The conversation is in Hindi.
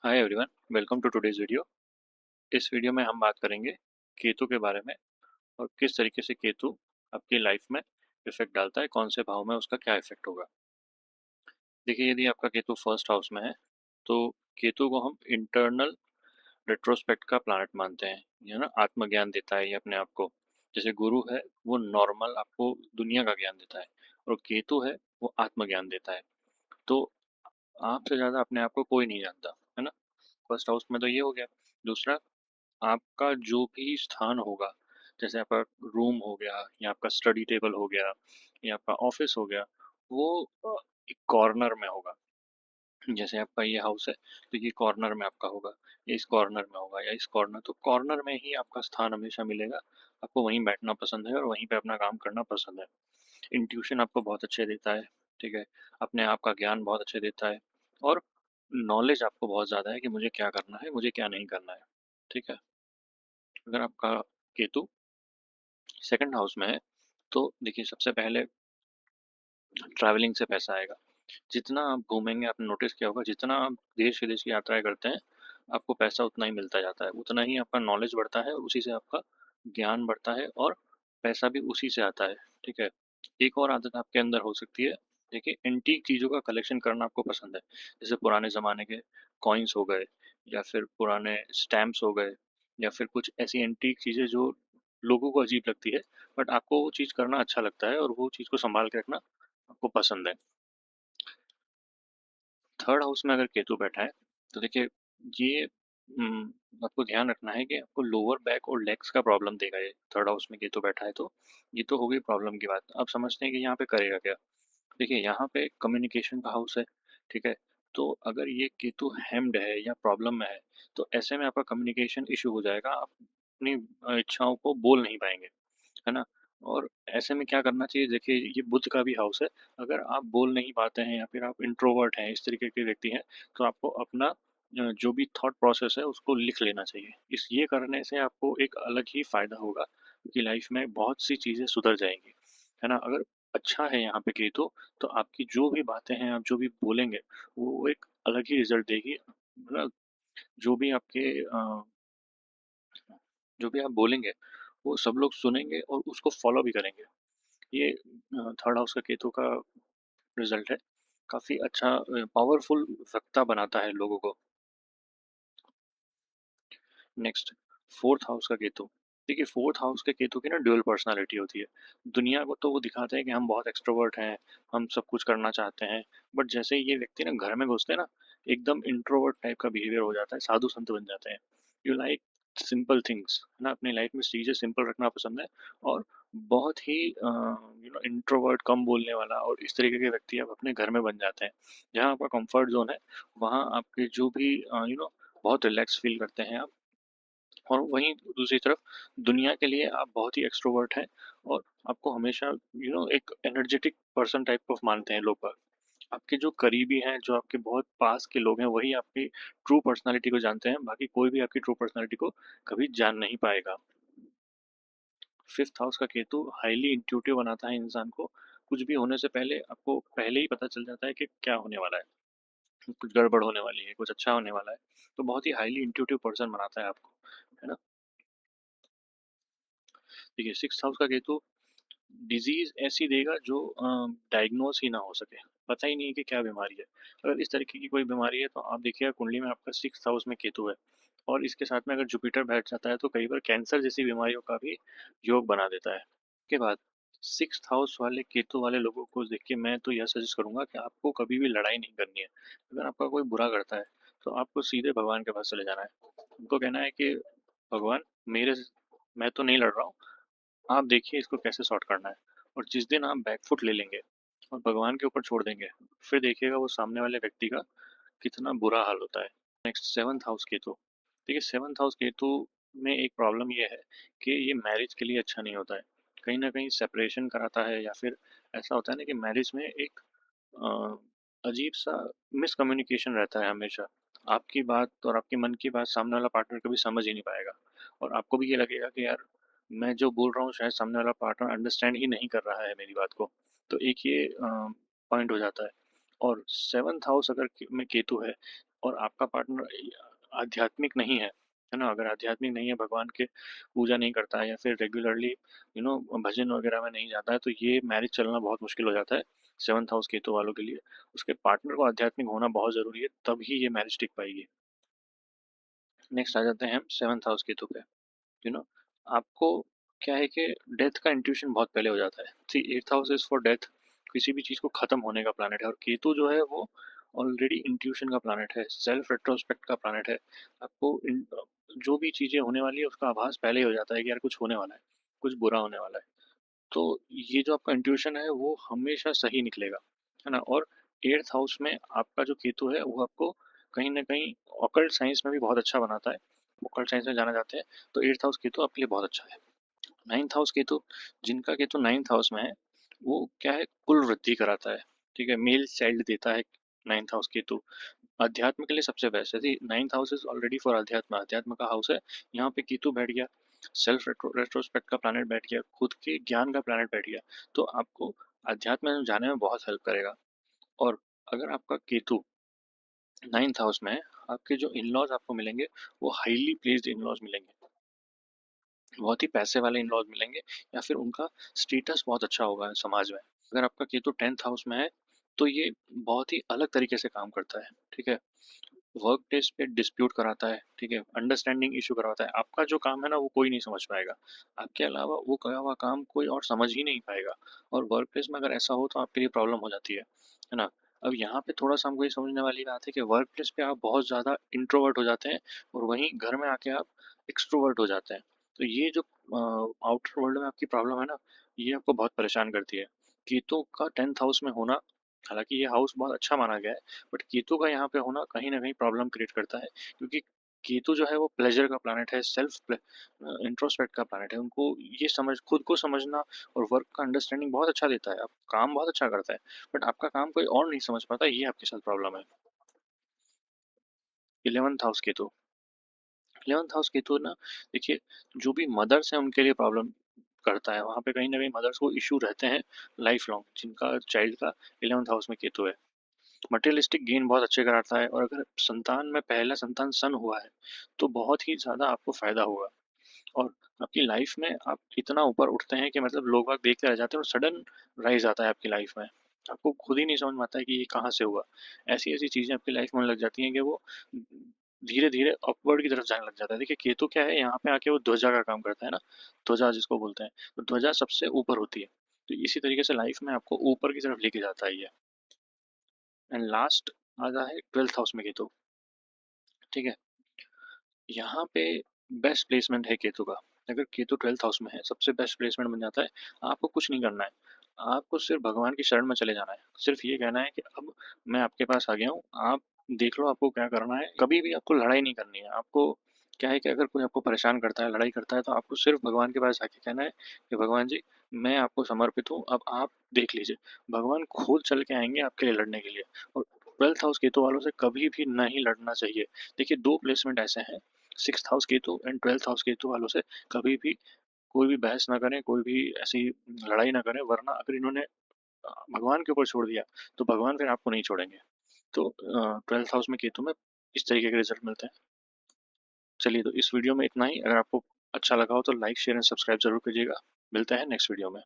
Hi everyone, welcome to today's video. इस वीडियो में हम बात करेंगे केतु के बारे में और किस तरीके से केतु आपकी लाइफ में इफ़ेक्ट डालता है, कौन से भाव में उसका क्या इफ़ेक्ट होगा। देखिए, यदि आपका केतु फर्स्ट हाउस में है, तो केतु को हम इंटरनल रेट्रोस्पेक्ट का प्लैनेट मानते हैं। ये ना आत्मज्ञान देता है ये अपने आप को। जैसे गुरु है, वो नॉर्मल आपको दुनिया का ज्ञान देता है और केतु है, वो आत्मज्ञान देता है। तो आपसे ज़्यादा अपने आप को कोई नहीं जानता, है ना? फर्स्ट हाउस में तो ये हो गया। दूसरा, आपका जो भी स्थान होगा, जैसे आपका रूम हो गया या आपका स्टडी टेबल हो गया या आपका ऑफिस हो गया, वो एक कॉर्नर में होगा। जैसे आपका ये हाउस है, तो ये कॉर्नर में आपका होगा, ये इस कॉर्नर में होगा या इस कॉर्नर, तो कॉर्नर में ही आपका स्थान हमेशा मिलेगा। आपको वहीं बैठना पसंद है और वहीं पे अपना काम करना पसंद है। इंट्यूशन आपको बहुत अच्छे देता है, ठीक है? अपने आप का ज्ञान बहुत अच्छे देता है और नॉलेज आपको बहुत ज़्यादा है कि मुझे क्या करना है, मुझे क्या नहीं करना है, ठीक है? अगर आपका केतु सेकंड हाउस में है, तो देखिए सबसे पहले ट्रैवलिंग से पैसा आएगा। जितना आप घूमेंगे, आपने नोटिस किया होगा, जितना आप देश-विदेश की यात्राएँ करते हैं, आपको पैसा उतना ही मिलता जाता है। उतना ही आपका नॉलेज बढ़ता है और उसी से आपका ज्ञान बढ़ता है और पैसा भी उसी से आता है, ठीक है? एक और आदत आपके अंदर हो सकती है, देखिए एंटीक चीज़ों का कलेक्शन करना आपको पसंद है। जैसे पुराने ज़माने के कॉइन्स हो गए या फिर पुराने स्टैम्प्स हो गए या फिर कुछ ऐसी एंटीक चीज़ें जो लोगों को अजीब लगती है, बट आपको वो चीज़ करना अच्छा लगता है और वो चीज़ को सँभाल के रखना आपको पसंद है। थर्ड हाउस में अगर केतु बैठा है, तो देखिए ये आपको ध्यान रखना है कि आपको लोअर बैक और लेग्स का प्रॉब्लम देगा ये, थर्ड हाउस में केतु बैठा है तो। ये तो हो गई प्रॉब्लम की बात। अब समझते हैं कि यहाँ पे करेगा क्या? देखिए यहाँ पे कम्युनिकेशन का हाउस है, ठीक है? तो अगर ये केतु हेम्ड है या प्रॉब्लम में है, तो ऐसे में आपका कम्युनिकेशन इश्यू हो जाएगा। आप अपनी इच्छाओं को बोल नहीं पाएँगे। है ना? और ऐसे में क्या करना चाहिए, देखिए ये बुध का भी हाउस है। अगर आप बोल नहीं पाते हैं या फिर आप इंट्रोवर्ट हैं, इस तरीके के व्यक्ति हैं, तो आपको अपना जो भी थॉट प्रोसेस है उसको लिख लेना चाहिए। इस ये करने से आपको एक अलग ही फ़ायदा होगा कि लाइफ़ में बहुत सी चीज़ें सुधर जाएँगी। है ना? अगर अच्छा है यहाँ पे केतु, तो आपकी जो भी बातें हैं, आप जो भी बोलेंगे, वो एक अलग ही रिज़ल्ट देगी। मतलब जो भी आपके जो भी आप बोलेंगे, वो सब लोग सुनेंगे और उसको फ़ॉलो भी करेंगे। ये थर्ड हाउस का केतु का रिज़ल्ट है। काफ़ी अच्छा पावरफुल वक्ता बनाता है लोगों को। नेक्स्ट, फोर्थ हाउस का केतु। देखिए फोर्थ हाउस के केतु की ना ड्यूअल पर्सनैलिटी होती है। दुनिया को तो वो दिखाते हैं कि हम बहुत एक्सट्रोवर्ट हैं, हम सब कुछ करना चाहते हैं, बट जैसे ही ये व्यक्ति ना घर में घुसते हैं ना, एकदम इंट्रोवर्ट टाइप का बिहेवियर हो जाता है, साधु संत बन जाते हैं। यू लाइक सिंपल थिंग्स, है ना? अपनी लाइफ में चीज़ें सिंपल रखना पसंद है और बहुत ही इंट्रोवर्ट, कम बोलने वाला और इस तरीके के व्यक्ति आप अपने घर में बन जाते हैं। जहाँ आपका कंफर्ट ज़ोन है, वहाँ आपके जो भी बहुत रिलैक्स फील करते हैं आप। और वहीं दूसरी तरफ दुनिया के लिए आप बहुत ही एक्सट्रोवर्ट हैं और आपको हमेशा एक एनर्जेटिक पर्सन टाइप ऑफ मानते हैं लोग बाग। आपके जो करीबी हैं, जो आपके बहुत पास के लोग हैं, वही आपकी ट्रू पर्सनैलिटी को जानते हैं, बाकी कोई भी आपकी ट्रू पर्सनैलिटी को कभी जान नहीं पाएगा। फिफ्थ हाउस का केतु हाईली इंट्यूटिव बनाता है इंसान को। कुछ भी होने से पहले आपको पहले ही पता चल जाता है कि क्या होने वाला है, कुछ गड़बड़ होने वाली है, कुछ अच्छा होने वाला है। तो बहुत ही हाईली इंट्यूटिव पर्सन बनाता है आपको, है ना? देखिए सिक्स्थ हाउस का केतु डिज़ीज़ ऐसी देगा जो डायग्नोज़ ही ना हो सके। पता ही नहीं है कि क्या बीमारी है। अगर इस तरीके की कोई बीमारी है तो आप देखिएगा कुंडली में आपका सिक्स्थ हाउस में केतु है और इसके साथ में अगर जुपिटर बैठ जाता है तो कई बार कैंसर जैसी बीमारियों का भी योग बना देता है। उसके बाद सिक्स्थ हाउस वाले केतु वाले लोगों को देख के मैं तो यह सजेस्ट करूँगा कि आपको कभी भी लड़ाई नहीं करनी है। अगर आपका कोई बुरा करता है तो आपको सीधे भगवान के पास चले जाना है। उनको कहना है कि भगवान मेरे मैं तो नहीं लड़ रहा हूँ, आप देखिए इसको कैसे सॉर्ट करना है। और जिस दिन आप बैक फुट ले लेंगे और भगवान के ऊपर छोड़ देंगे, फिर देखिएगा वो सामने वाले व्यक्ति का कितना बुरा हाल होता है। Next seventh house Ketu. देखिए सेवंथ हाउस केतु में एक प्रॉब्लम ये है कि ये मैरिज के लिए अच्छा नहीं होता है। कहीं न कहीं सेपरेशन कराता है या फिर ऐसा होता है ना कि मैरिज में एक अजीब-सा मिसकम्युनिकेशन रहता है हमेशा। आपकी बात और आपके मन की बात सामने वाला पार्टनर कभी समझ ही नहीं पाएगा और आपको भी ये लगेगा कि यार मैं जो बोल रहा हूँ शायद सामने वाला पार्टनर अंडरस्टैंड ही नहीं कर रहा है मेरी बात को। तो एक ये पॉइंट हो जाता है। और सेवंथ हाउस अगर में केतु है, और आपका पार्टनर आध्यात्मिक नहीं है ना? अगर आध्यात्मिक नहीं है, भगवान के पूजा नहीं करता है या फिर रेगुलरली भजन वगैरह में नहीं जाता है, तो ये मैरिज चलना बहुत मुश्किल हो जाता है 7th हाउस केतु वालों के लिए। उसके पार्टनर को आध्यात्मिक होना बहुत ज़रूरी है, तभी ये मैरिज टिक पाएगी। नेक्स्ट आ जाते हैं हम 7th हाउस केतु पे। यू नो आपको क्या है कि डेथ का इंट्यूशन बहुत पहले हो जाता है। सी 8th house is for death, किसी भी चीज़ को ख़त्म होने का प्लैनेट है, और केतु जो है वो ऑलरेडी इंट्यूशन का प्लैनेट है, सेल्फ रेट्रोस्पेक्ट का प्लैनेट है। आपको जो भी चीज़ें होने वाली है उसका आभास पहले ही हो जाता है कि यार कुछ होने वाला है, कुछ बुरा होने वाला है। तो ये जो आपका इंट्यूशन है वो हमेशा सही निकलेगा, है ना? और 8th हाउस में आपका जो केतु है वो आपको कहीं न कहीं ऑकल्ट साइंस में भी बहुत अच्छा बनाता है। ऑकल्ट साइंस में जाना जाते हैं, तो 8th हाउस केतु आपके लिए बहुत अच्छा है। 9th हाउस केतु, जिनका केतु 9th हाउस में है, वो क्या है, कुल वृद्धि कराता है, ठीक है? मेल चाइल्ड देता है 9th हाउस केतु। अध्यात्म के लिए सबसे बेस्ट है। सी 9th house is already for अध्यात्म, अध्यात्म का हाउस है। यहाँ पे केतु बैठ गया, सेल्फ रेट्रोस्पेक्ट का प्लैनेट बैठ गया, खुद के ज्ञान का प्लैनेट बैठ गया, तो आपको अध्यात्म में जाने में बहुत हेल्प करेगा। और अगर आपका केतु 9th हाउस में है, आपके जो इन-लॉज़ आपको मिलेंगे, वो हाइली प्लेस्ड इन-लॉज़ मिलेंगे। बहुत ही पैसे वाले इन-लॉज़ मिलेंगे, या फिर उनका स्टेटस बहुत अच्छा होगा समाज में। अगर आपका केतु 10th हाउस में है, तो ये बहुत ही अलग तरीके से काम करता है, ठीक है? वर्क प्लेस पे डिस्प्यूट कराता है, ठीक है? अंडरस्टैंडिंग इश्यू करवाता है। आपका जो काम है ना, वो कोई नहीं समझ पाएगा। आपके अलावा वो करा हुआ काम कोई और समझ ही नहीं पाएगा, और वर्क प्लेस में अगर ऐसा हो तो आपके लिए प्रॉब्लम हो जाती है ना? अब यहाँ पे थोड़ा-सा हमको ये समझने वाली बात है कि वर्क प्लेस पे आप बहुत ज़्यादा इंट्रोवर्ट हो जाते हैं, और वहीं घर में आके आप एक्सट्रोवर्ट हो जाते हैं। तो ये जो आउटर वर्ल्ड में आपकी प्रॉब्लम है ना, ये आपको बहुत परेशान करती है। केतु का 10th हाउस में होना, हालाँकि ये हाउस बहुत अच्छा माना गया है, बट केतु का यहाँ पे होना कहीं न कहीं प्रॉब्लम क्रिएट करता है, क्योंकि केतु जो है वो प्लेज़र का प्लैनेट है, इंट्रोस्पेक्ट का प्लैनेट है। उनको ये समझ खुद को समझना और वर्क का अंडरस्टैंडिंग बहुत अच्छा देता है, आप काम बहुत अच्छा करता है, बट आपका काम कोई और नहीं समझ पाता, ये आपके साथ प्रॉब्लम है। 11th house Ketu, 11th house Ketu ना, देखिए, जो भी मदर्स हैं उनके लिए प्रॉब्लम करता है, वहाँ पे कहीं न कहीं मदर्स को इश्यू रहते हैं लाइफ़ लॉन्ग, जिनका चाइल्ड का 11th हाउस में केतु है। मटेरियलिस्टिक गेन बहुत अच्छे कराता है, और अगर संतान में पहला संतान सन हुआ है, तो बहुत ही ज़्यादा आपको फ़ायदा होगा, और आपकी लाइफ में आप इतना ऊपर उठते हैं कि मतलब लोग बाग देखते रह जाते हैं, और सडन राइज़ आता है आपकी लाइफ में। आपको खुद ही नहीं समझ में आता है कि ये कहाँ से हुआ। ऐसी-ऐसी चीज़ें आपकी लाइफ में होने लग जाती हैं कि वो धीरे-धीरे अपवर्ड की तरफ जाने लग जाता है। देखिए, केतु क्या है, यहाँ पे आके वो ध्वजा का काम करता है ना, ध्वजा जिसको बोलते हैं, तो ध्वजा सबसे ऊपर होती है। तो इसी तरीके से लाइफ में आपको ऊपर की तरफ लेके जाता है ये। एंड लास्ट आता है 12th हाउस में केतु, ठीक है? यहाँ पे बेस्ट प्लेसमेंट है केतु का। अगर केतु 12th हाउस में है, सबसे बेस्ट प्लेसमेंट बन जाता है। आपको कुछ नहीं करना है, आपको सिर्फ़ भगवान की शरण में चले जाना है। सिर्फ़ ये कहना है कि अब मैं आपके पास आ गया हूँ, आप देख लो आपको क्या करना है। कभी भी आपको लड़ाई नहीं करनी है। आपको क्या है कि अगर कोई आपको परेशान करता है, लड़ाई करता है, तो आपको सिर्फ़ भगवान के पास आके कहना है कि भगवान जी, मैं आपको समर्पित हूँ, अब आप देख लीजिए। भगवान खुद चल के आएँगे आपके लिए लड़ने के लिए। और 12th हाउस केतु वालों से कभी भी नहीं लड़ना चाहिए। देखिए, 2 प्लेसमेंट ऐसे हैं, 6th house Ketu and 12th house Ketu वालों से कभी भी कोई भी बहस ना करें, कोई भी ऐसी लड़ाई ना करें, वरना अगर इन्होंने भगवान के ऊपर छोड़ दिया, तो भगवान फिर आपको नहीं छोड़ेंगे। तो 12th हाउस में केतु में इस तरीके के रिज़ल्ट मिलते हैं। चलिए, तो इस वीडियो में इतना ही। अगर आपको अच्छा लगा हो तो लाइक, शेयर एंड सब्सक्राइब ज़रूर कीजिएगा। मिलते हैं नेक्स्ट वीडियो में।